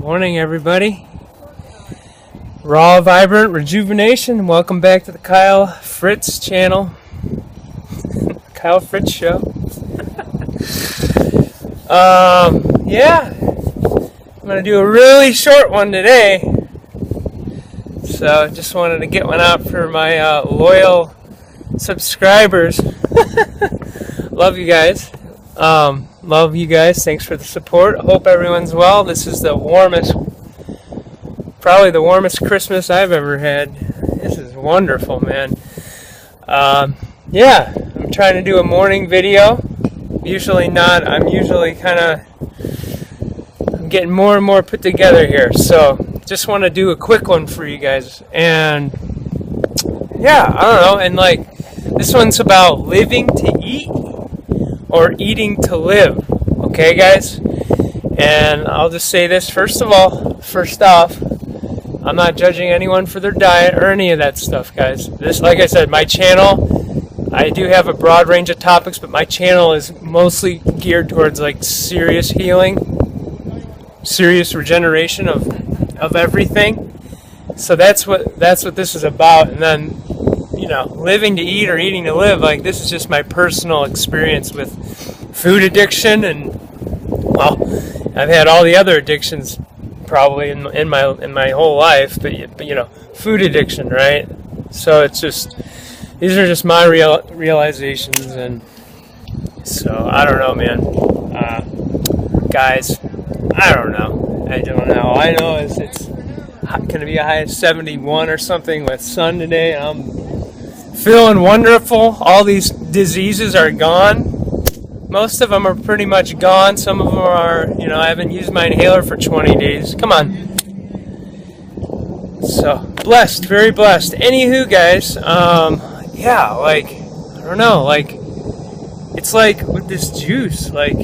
Morning, everybody. Raw, vibrant rejuvenation. Welcome back to the Kyle Fritz channel. Kyle Fritz show. Yeah, I'm gonna do a really short one today. So just wanted to get one out for my loyal subscribers. Love you guys. Love you guys. Thanks for the support. Hope everyone's well. This is the warmest, probably the warmest Christmas I've ever had. This is wonderful, man. Yeah, I'm trying to do a morning video. Usually not. I'm usually I'm getting more and more put together here. So just want to do a quick one for you guys. And yeah, I don't know. And like, this one's about living to eat or eating to live. Okay, guys? And I'll just say this first off, I'm not judging anyone for their diet or any of that stuff, guys. This, like I said, my channel, I do have a broad range of topics, but my channel is mostly geared towards like serious healing, serious regeneration of everything. So that's what this is about. And then, you know, living to eat or eating to live, like this is just my personal experience with food addiction, and well, I've had all the other addictions probably in my whole life, but you know, food addiction, right? So it's just, these are just my realizations, and so I don't know, man. Guys, I don't know. I know it's going to be a high of 71 or something with sun today. I'm feeling wonderful. All these diseases are gone. Most of them are pretty much gone. Some of them are, you know, I haven't used my inhaler for 20 days. Come on. So, blessed, very blessed. Anywho, guys, yeah, like, I don't know, like, it's like with this juice, like,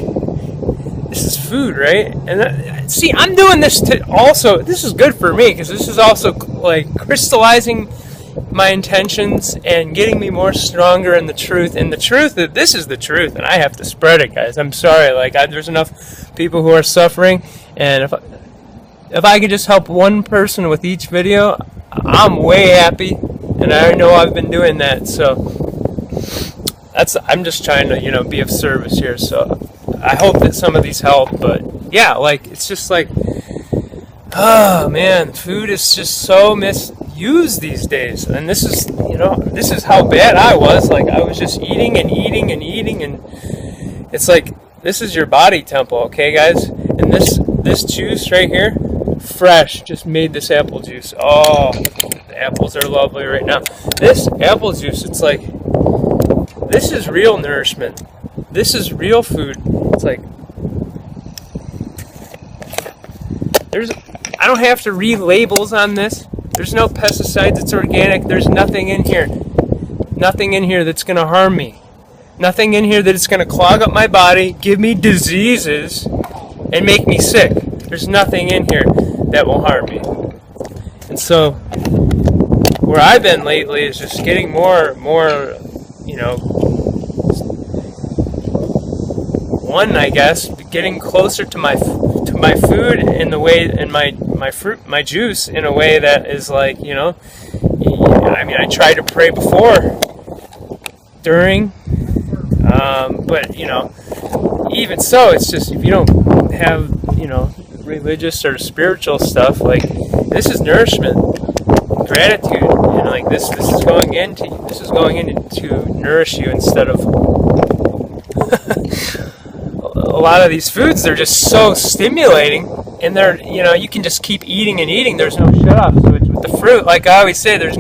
this is food, right? And see, I'm doing this to also, this is good for me, because this is also, like, crystallizing my intentions and getting me more stronger in the truth. And the truth, that this is the truth, and I have to spread it, guys. I'm sorry, like, there's enough people who are suffering, and if I could just help one person with each video, I'm way happy, and I know I've been doing that. So I'm just trying to, you know, be of service here. So I hope that some of these help. But yeah, like, it's just like, oh man, food is just so misused these days. And this is, you know, this is how bad I was. Like, I was just eating and eating and eating, and it's like, this is your body temple, okay, guys? And this juice right here, fresh, just made this apple juice. Oh, the apples are lovely right now. This apple juice, it's like, this is real nourishment. This is real food. It's like, I don't have to read labels on this. There's no pesticides. It's organic. There's nothing in here. Nothing in here that's going to harm me. Nothing in here that's going to clog up my body, give me diseases, and make me sick. There's nothing in here that will harm me. And so, where I've been lately is just getting more, you know, I guess, getting closer to my food in the way, and my fruit, my juice, in a way that is like, you know, I mean, I try to pray before, during, but, you know, even so, it's just, if you don't have, you know, religious or spiritual stuff, like, this is nourishment, gratitude, and like, this is going in to nourish you, instead of a lot of these foods. They're just so stimulating, and they're, you know, you can just keep eating and eating. There's no shut-off switch with the fruit. Like I always say, there's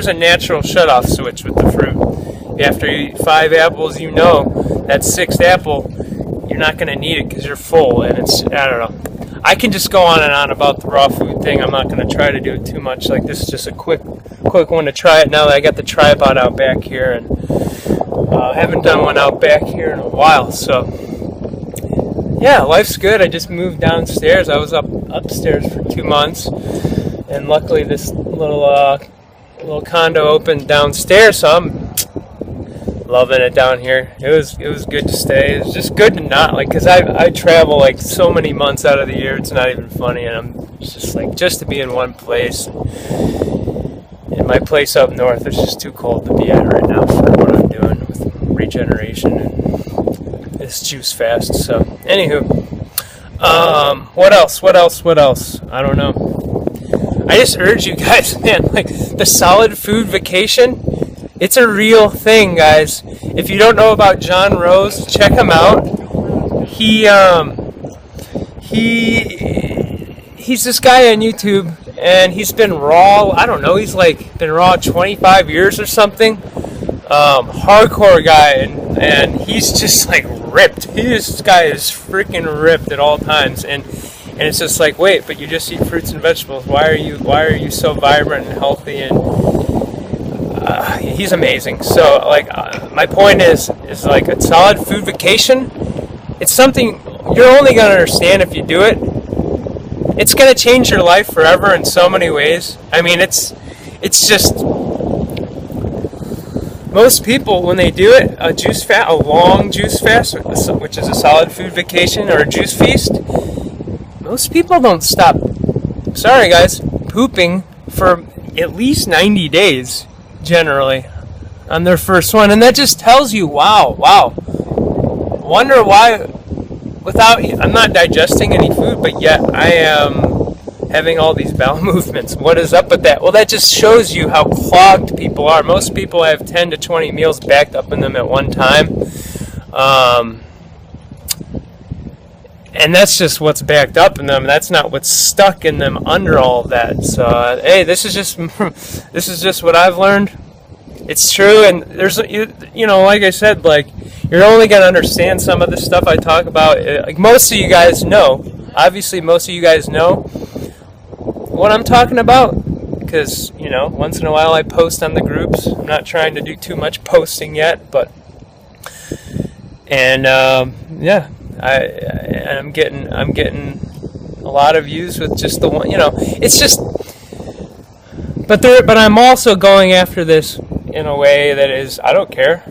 a natural shut-off switch with the fruit. After you eat 5 apples, you know that 6th apple, you're not going to need it because you're full. And it's, I don't know. I can just go on and on about the raw food thing. I'm not going to try to do it too much. Like, this is just a quick one to try it now that I got the tripod out back here, and haven't done one out back here in a while. So yeah, life's good. I just moved downstairs. I was upstairs for 2 months, and luckily this little condo opened downstairs, so I'm loving it down here. It was good to stay. It's just good to not, like, because I travel like so many months out of the year, it's not even funny, and it's just like, just to be in one place. And my place up north is just too cold to be at right now for what I'm doing with regeneration and this juice fast. So, anywho, what else? I don't know. I just urge you guys, man, like, the solid food vacation, it's a real thing, guys. If you don't know about John Rose, check him out. He's this guy on YouTube, and he's been raw, I don't know, he's like been raw 25 years or something. Hardcore guy, and he's just like ripped. This guy is freaking ripped at all times, and it's just like, wait, but you just eat fruits and vegetables. Why are you so vibrant and healthy? And he's amazing. So, like, my point is like, a solid food vacation, it's something you're only going to understand if you do it. It's going to change your life forever in so many ways. I mean, it's just, most people, when they do it, a long juice fast, which is a solid food vacation, or a juice feast, most people don't stop, sorry guys, pooping for at least 90 days, generally, on their first one. And that just tells you, wow, wonder why, I'm not digesting any food, but yet I am having all these bowel movements. What is up with that? Well, that just shows you how clogged people are. Most people have 10 to 20 meals backed up in them at one time. And that's just what's backed up in them. That's not what's stuck in them under all of that. So, hey, this is just what I've learned. It's true, and there's, you know, like I said, like, you're only going to understand some of the stuff I talk about. Like, most of you guys know. Obviously, most of you guys know what I'm talking about, because, you know, once in a while I post on the groups. I'm not trying to do too much posting yet, but, and yeah, I'm getting a lot of views with just the one. You know, it's just, but I'm also going after this in a way that is, I don't care.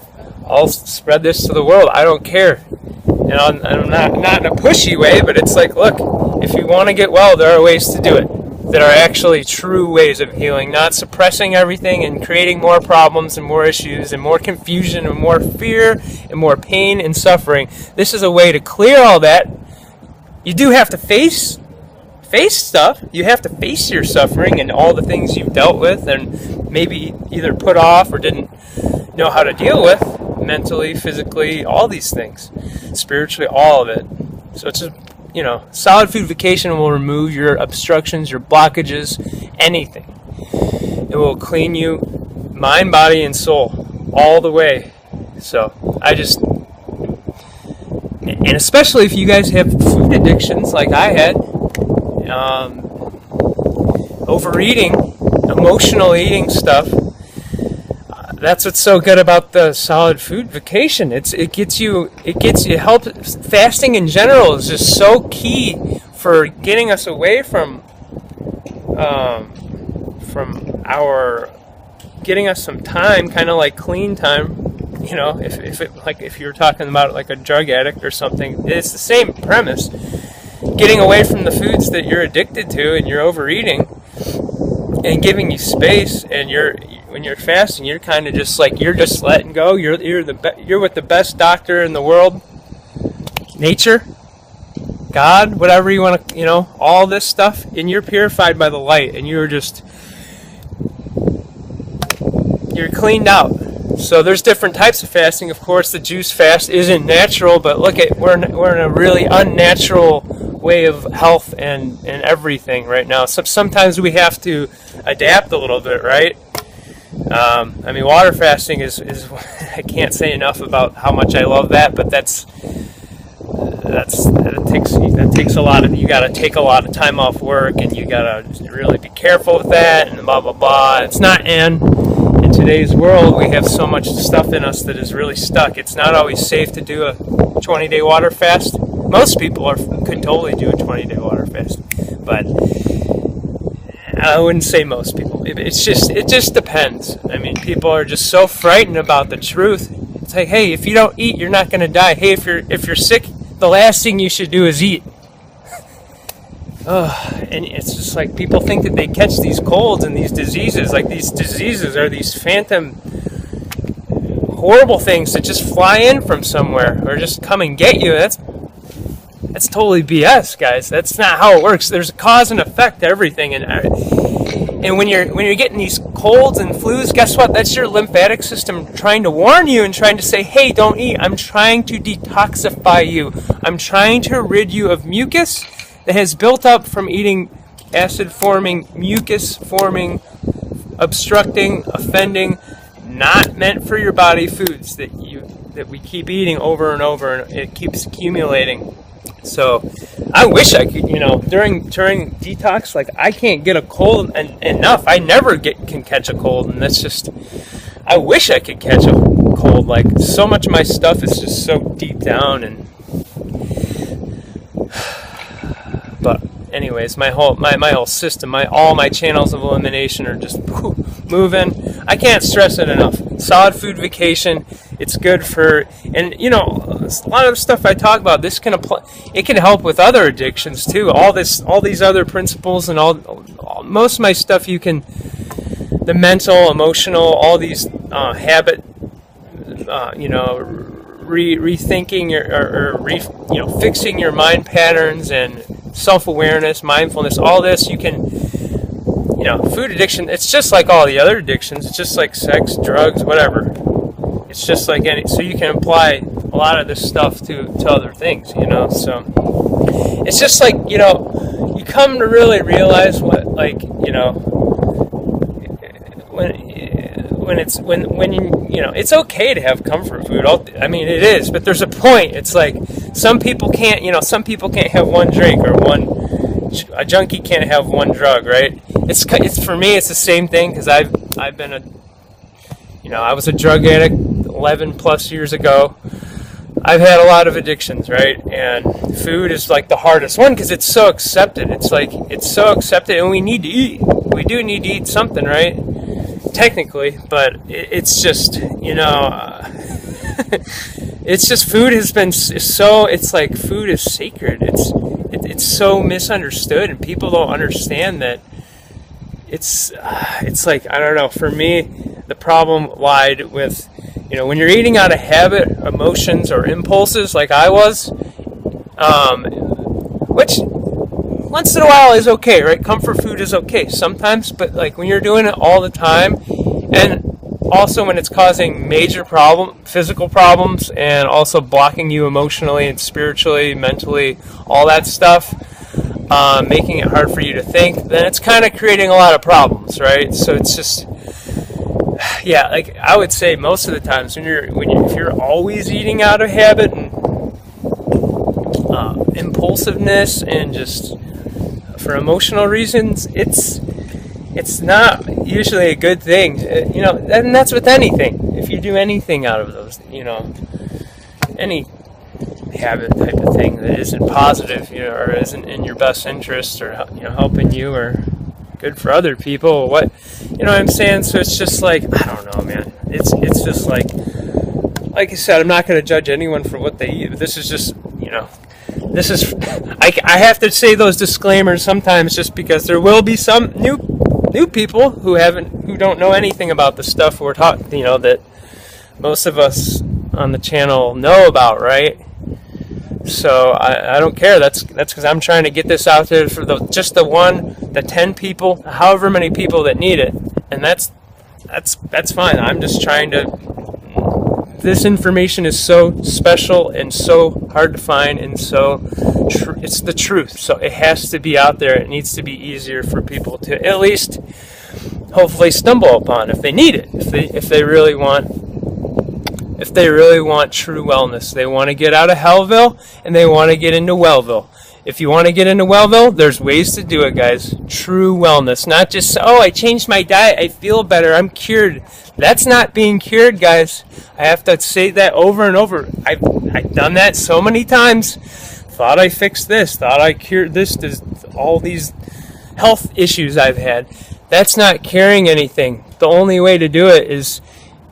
I'll spread this to the world. I don't care. And I'm not in a pushy way, but it's like, look, if you want to get well, there are ways to do it that are actually true ways of healing, not suppressing everything and creating more problems and more issues and more confusion and more fear and more pain and suffering. This is a way to clear all that. You do have to face stuff. You have to face your suffering and all the things you've dealt with and maybe either put off or didn't know how to deal with, mentally, physically, all these things, spiritually, all of it. So it's just, you know, solid food vacation will remove your obstructions, your blockages, anything. It will clean you, mind, body, and soul, all the way. So and especially if you guys have food addictions like I had, overeating, emotional eating stuff. That's what's so good about the solid food vacation. It helps. Fasting in general is just so key for getting us away from getting us some time, kind of like clean time. You know, if you're talking about like a drug addict or something, it's the same premise. Getting away from the foods that you're addicted to and you're overeating, and giving you space, and when you're fasting, you're kind of just like, you're just letting go. You're with the best doctor in the world, nature, God, whatever you want to, you know, all this stuff, and you're purified by the light, and you're cleaned out. So there's different types of fasting. Of course, the juice fast isn't natural, but look at, we're in a really unnatural way of health and everything right now. So sometimes we have to adapt a little bit, right? I mean, water fasting is I can't say enough about how much I love that, but that takes a lot of, you got to take a lot of time off work, and you got to really be careful with that, and blah blah blah. It's not, and in today's world we have so much stuff in us that is really stuck. It's not always safe to do a 20-day water fast. Most people could totally do a 20-day water fast, but I wouldn't say most people. It just depends. I mean, people are just so frightened about the truth. It's like, hey, if you don't eat, you're not going to die. Hey, if you're sick, the last thing you should do is eat. And it's just like people think that they catch these colds and these diseases. Like, these diseases are these phantom horrible things that just fly in from somewhere or just come and get you. That's totally BS, guys. That's not how it works. There's a cause and effect to everything, and when you're getting these colds and flus, guess what? That's your lymphatic system trying to warn you and trying to say, hey, don't eat. I'm trying to detoxify you. I'm trying to rid you of mucus that has built up from eating acid-forming, mucus-forming, obstructing, offending, not meant for your body foods that we keep eating over and over, and it keeps accumulating. So I wish I could, during detox, like, I can't get a cold enough. I never can catch a cold, and that's just, I wish I could catch a cold. Like, so much of my stuff is just so deep down, and but anyways, my whole system, all my channels of elimination are just moving. I can't stress it enough. Solid food vacation. It's good for, and a lot of the stuff I talk about, this can apply. It can help with other addictions too. All these other principles, and most of my stuff, you can, the mental, emotional, all these habit, rethinking or fixing your mind patterns and self-awareness, mindfulness, all this, you can, food addiction, it's just like all the other addictions. It's just like sex, drugs, whatever. It's just like any, so you can apply a lot of this stuff to other things, so it's just like, you come to really realize what, like, when it's okay to have comfort food. I mean, it is, but there's a point. It's like some people can't have one drink, or a junkie can't have one drug, right? It's for me, it's the same thing, because I've been I was a drug addict 11 plus years ago. I've had a lot of addictions, right? And food is like the hardest one, because it's so accepted. It's so accepted, and we need to eat. We do need to eat something, right? Technically, but it's just, it's just, food has been so, it's like food is sacred. It's so misunderstood, and people don't understand that. It's like, I don't know, for me, the problem lied with, when you're eating out of habit, emotions, or impulses, like I was, which once in a while is okay, right? Comfort food is okay sometimes, but like when you're doing it all the time, and also when it's causing major physical problems, and also blocking you emotionally and spiritually, mentally, all that stuff, making it hard for you to think, then it's kind of creating a lot of problems, right? So it's just, yeah, like I would say most of the times if you're always eating out of habit and impulsiveness and just for emotional reasons, it's not usually a good thing, and that's with anything. If you do anything out of those, any habit type of thing that isn't positive, or isn't in your best interest, or helping you, or good for other people, what I'm saying? So it's just like, I don't know, man. It's just like I said, I'm not going to judge anyone for what they eat. This is just, this is, I have to say those disclaimers sometimes, just because there will be some new people who don't know anything about the stuff we're talking, that most of us on the channel know about, right? So I don't care. That's because I'm trying to get this out there for the 10 people, however many people that need it, and that's fine. I'm just trying to. This information is so special and so hard to find, and so it's the truth. So it has to be out there. It needs to be easier for people to at least hopefully stumble upon if they need it. If they really want true wellness, they want to get out of Hellville and they want to get into Wellville. If you want to get into Wellville, there's ways to do it, guys. True wellness, not just, I changed my diet, I feel better, I'm cured. That's not being cured, guys. I have to say that over and over. I've done that so many times. Thought I fixed this, thought I cured this, all these health issues I've had. That's not curing anything. The only way to do it is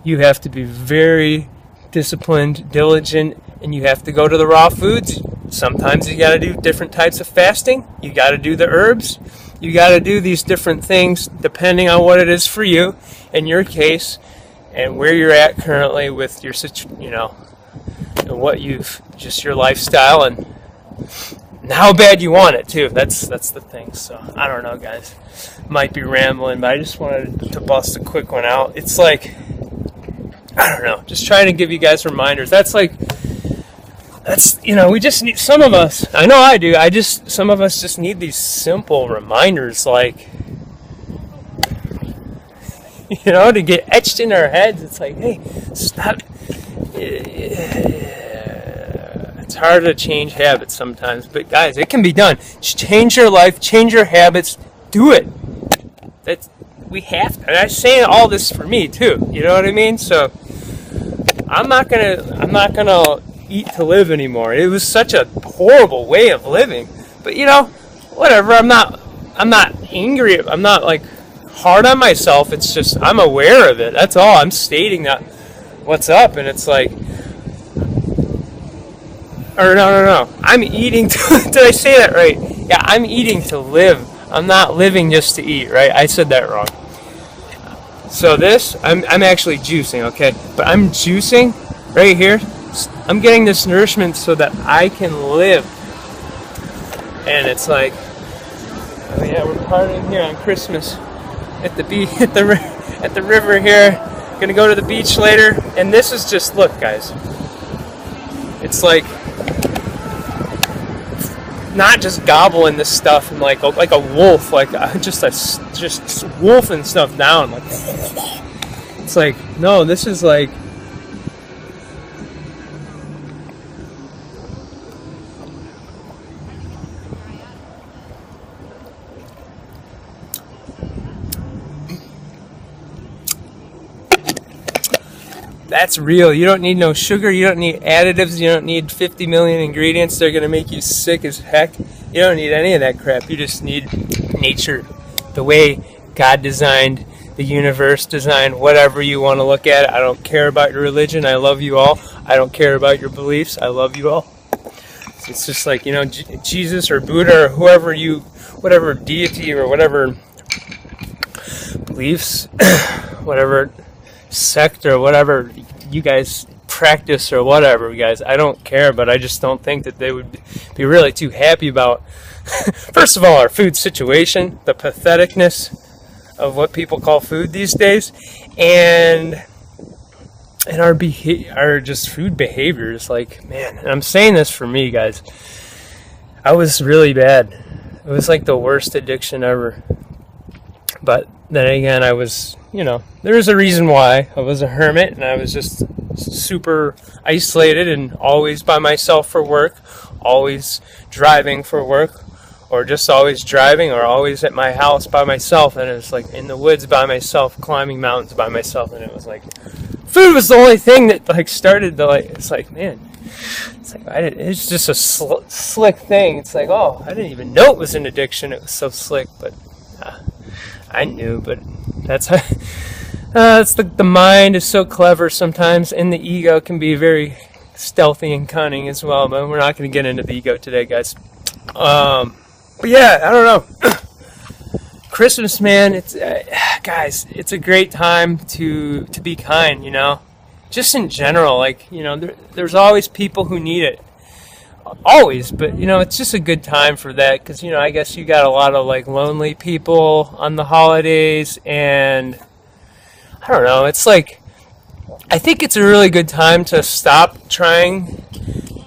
you have to be very disciplined, diligent, and you have to go to the raw foods. Sometimes you got to do different types of fasting. You got to do the herbs. You got to do these different things depending on what it is for you, in your case, and where you're at currently with your, and what you've, just your lifestyle, and how bad you want it too. That's the thing. So I don't know, guys. Might be rambling, but I just wanted to bust a quick one out. It's like, I don't know, just trying to give you guys reminders. We just need, some of us, I know I do, some of us just need these simple reminders, like, to get etched in our heads. It's like, hey, stop. It's hard to change habits sometimes, but guys, it can be done. Just change your life, change your habits, do it. We have to. And I'm saying all this for me too. You know what I mean? So I'm not gonna eat to live anymore. It was such a horrible way of living. But whatever. I'm not angry. I'm not like hard on myself. It's just I'm aware of it. That's all. I'm stating that what's up, and it's like, or no. I'm eating to, did I say that right? Yeah, I'm eating to live. I'm not living just to eat, right? I said that wrong. So this, I'm actually juicing, okay? But I'm juicing right here. I'm getting this nourishment so that I can live. And it's like, oh yeah, we're partying here on Christmas at the beach, at the river here. Gonna go to the beach later. And this is just, look, guys. It's like, not just gobbling this stuff and like a wolf, like just wolfing stuff down. Like, it's like, no, this is like, that's real. You don't need no sugar. You don't need additives. You don't need 50 million ingredients. They're going to make you sick as heck. You don't need any of that crap. You just need nature. The way God designed the universe, designed whatever you want to look at. I don't care about your religion. I love you all. I don't care about your beliefs. I love you all. It's just like, Jesus or Buddha or whatever deity or whatever beliefs, whatever sect or whatever you guys practice or whatever, guys, I don't care, but I just don't think that they would be really too happy about, first of all, our food situation, the patheticness of what people call food these days, and our just food behaviors. Like, man, and I'm saying this for me, guys, I was really bad. It was like the worst addiction ever. But then again, I was, there was a reason why. I was a hermit, and I was just super isolated and always by myself for work, always driving for work, or just always driving, or always at my house by myself, and it was like in the woods by myself, climbing mountains by myself, and it was like, food was the only thing that like started to like, it's like, man, it's like, it's just a slick thing. It's like, oh, I didn't even know it was an addiction. It was so slick, but I knew, but that's how, it's the mind is so clever sometimes, and the ego can be very stealthy and cunning as well, but we're not going to get into the ego today, guys. But yeah, I don't know. Christmas, man, it's guys, it's a great time to be kind, just in general, like, there's always people who need it. Always, but it's just a good time for that, because I guess you got a lot of like lonely people on the holidays, and I don't know, it's like, I think it's a really good time to stop trying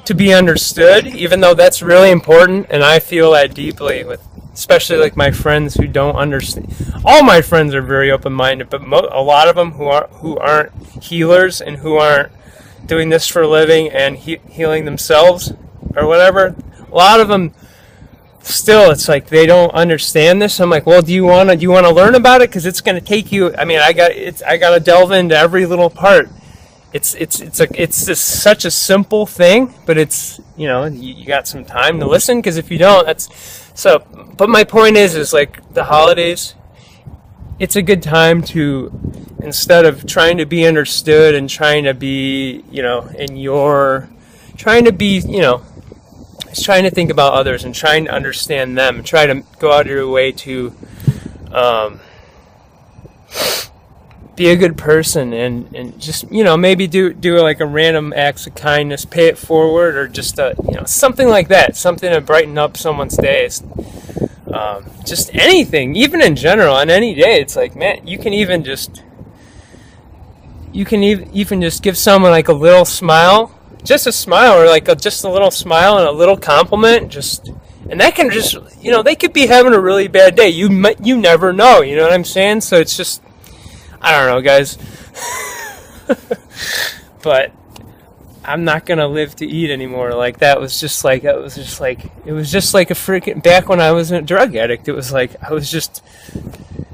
to be understood, even though that's really important, and I feel that deeply with especially like my friends who don't understand. All my friends are very open-minded, but a lot of them who aren't healers and who aren't doing this for a living and healing themselves or whatever, a lot of them still, it's like they don't understand this. I'm like, well, do you want to learn about it? Because it's going to take you. I mean, I got to delve into every little part. It's just such a simple thing, but it's you got some time to listen, because if you don't, that's so. But my point is like the holidays. It's a good time to instead of trying to be understood and trying to be, trying to be, it's trying to think about others and trying to understand them and try to go out of your way to be a good person and just, maybe do like a random acts of kindness, pay it forward, or just, something like that, something to brighten up someone's days. Just anything, even in general, on any day. It's like, man, you can even just give someone like a little smile, just a smile, or like just a little smile and a little compliment, and that can just, they could be having a really bad day. You never know, you know what I'm saying? So it's just, I don't know, guys. But I'm not gonna live to eat anymore. Like it was just like a freaking, back when I was a drug addict, it was like I was just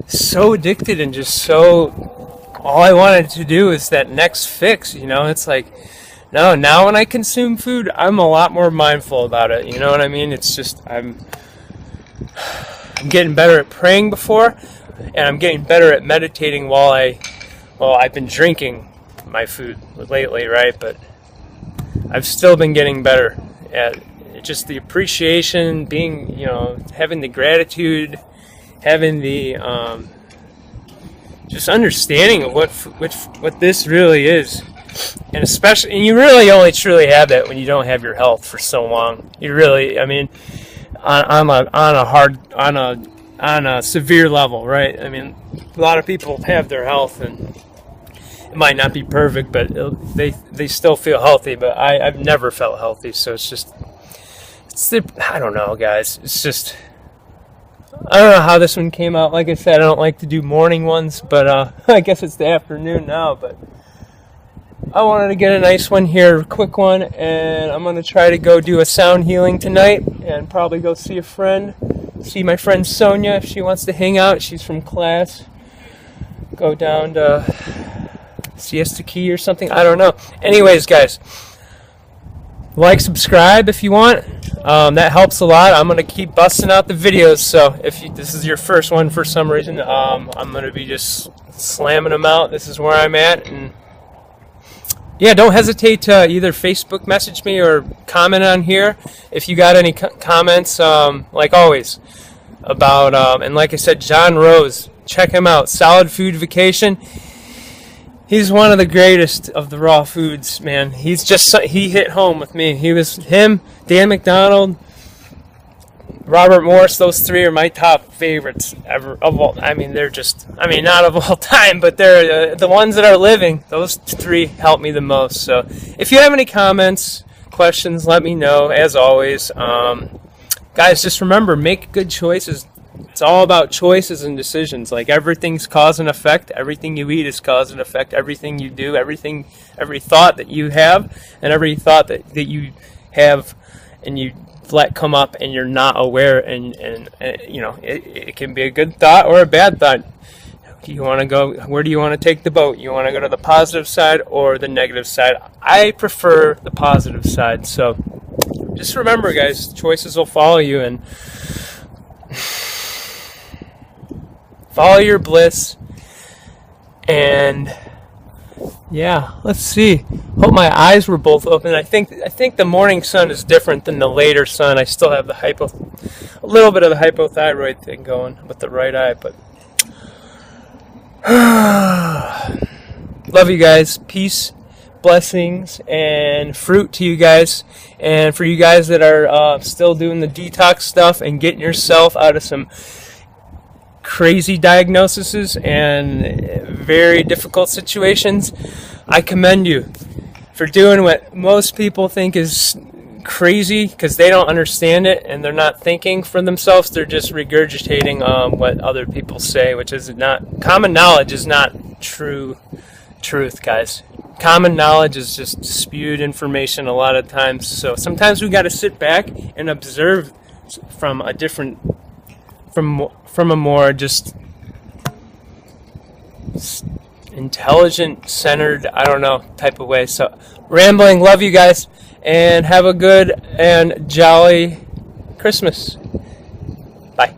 so addicted and just so, all I wanted to do is that next fix, it's like, no, now when I consume food, I'm a lot more mindful about it, you know what I mean? It's just, I'm getting better at praying before, and I'm getting better at meditating while I've been drinking my food lately, right? But I've still been getting better at just the appreciation, being, having the gratitude, having the just understanding of what this really is, and especially, and you really only truly have that when you don't have your health for so long. You really, I mean, on a severe level, right? I mean, a lot of people have their health and it might not be perfect, but they still feel healthy. But I've never felt healthy, so I don't know, guys. It's just, I don't know how this one came out. Like I said, I don't like to do morning ones, but I guess it's the afternoon now. But I wanted to get a nice one here, a quick one, and I'm going to try to go do a sound healing tonight and probably go see my friend Sonia if she wants to hang out. She's from class. Go down to Siesta Key or something. I don't know. Anyways, guys, like, subscribe if you want. That helps a lot. I'm going to keep busting out the videos, so if this is your first one for some reason, I'm going to be just slamming them out. This is where I'm at, and yeah, don't hesitate to either Facebook message me or comment on here if you got any comments, like always, about, and like I said, John Rose, check him out, Solid Food Vacation. He's one of the greatest of the raw foods, man. He hit home with me. Him, Dan McDonald, Robert Morse, those three are my top favorites ever of all. I mean, they're just, not of all time, but they're the ones that are living. Those three help me the most. So if you have any comments, questions, let me know, as always. Guys, just remember, make good choices. It's all about choices and decisions. Like, everything's cause and effect. Everything you eat is cause and effect. Everything you do, every thought that you have, and every thought that you have and you let come up and you're not aware, and it can be a good thought or a bad thought. Where do you want to take the boat? You want to go to the positive side or the negative side? I prefer the positive side. So just remember, guys, choices will follow you, and follow your bliss. And yeah, let's see. Hope my eyes were both open. I think the morning sun is different than the later sun. I still have a little bit of the hypothyroid thing going with the right eye, but love you guys. Peace, blessings, and fruit to you guys. And for you guys that are still doing the detox stuff and getting yourself out of some crazy diagnoses and very difficult situations, I commend you for doing what most people think is crazy, because they don't understand it and they're not thinking for themselves. They're just regurgitating what other people say, which is not common knowledge. Is not truth, guys. Common knowledge is just spewed information a lot of times. So sometimes we got to sit back and observe from a more just intelligent, centered, I don't know, type of way. So, rambling, love you guys, and have a good and jolly Christmas. Bye.